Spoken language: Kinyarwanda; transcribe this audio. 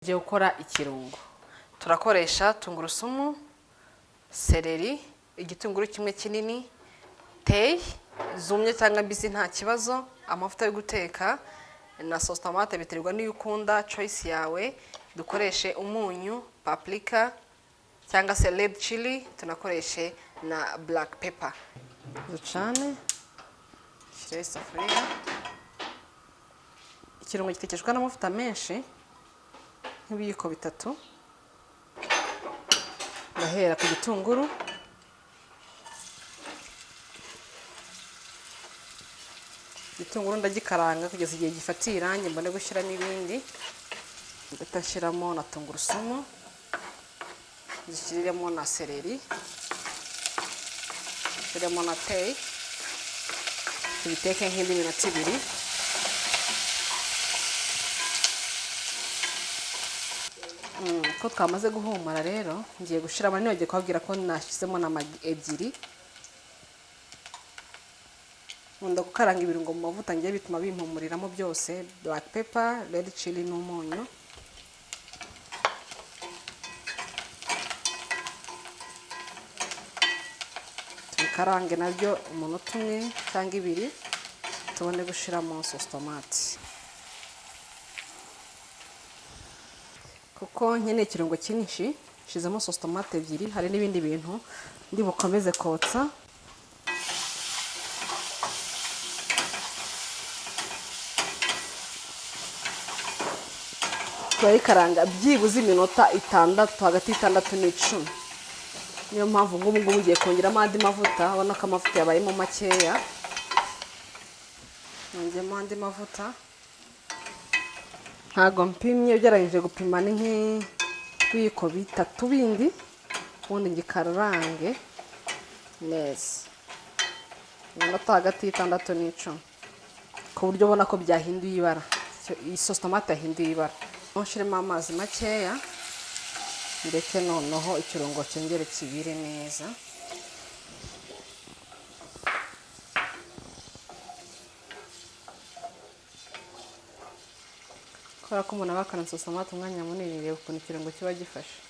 Tugiye gukora ikirungo. Turakoresha tungurusumu, seleri, igitunguru kimwe kinini, teyi zumye cyangwa mbisi nta kibazo, amavuta yo guteka na sauce tomate biterwa n'iyo ukunda, choice yawe. Dukoreshe umunyu, paprika cyangwa se red chili, tunakoreshe na black pepper. Ducane, shyire isafuriya. Ikirungo gitekeshwa n'amavuta menshi nk'ibiyiko bitatu. Ndahera ku gitunguru, ndagikaranga kugeza igihe gifatiye irangi mbone gushyiramo ibindi. Ngashyiramo na tungurusumu, zishyiriremo na seleri, zishyiriremo na teyi, tubiteke nk'indi minota 2. Ko twamaze guhumura rero ngiye gushiramo, nibagiye kubabwira ko nashyizemo na magi 2. Nkunda gukaranga ibirungo mu mavuta ngiye bituma bimpumuriramo byose, black pepper, red chili n'umunyu. Tubikarange nabyo umunota 1 cyangwa 2 tubone gushiramo sauce tomate. Kuko nkeneye ikirungo cyinshi, shizemo sauce tomate 2, hari n'ibindi bintu ndi bukomeze kotsa. Turayikaranga byibuze iminota 6, hagati y'6 n'10. Niyo mpamvu ngubu ngiye kongeramo andi mavuta, ubona ko amavuta yabayemo makeya. Nongemo andi mavuta. Ntago mpimye, ugerageze gupima ni nk'ibiyiko 3 bindi, ubundi ngikarange neza iminota hagati y'6 n'10, ku buryo ubona ko byahinduye ibara, iyi sauce tomate yahinduye ibara. Nshiremo amazi makeya ndetse noneho ikirungo cyongere kibire neza. Kubera ko umuntu abakana sauce tomate umwanya munini, reba ukuntu ikirungo kiba gifashe.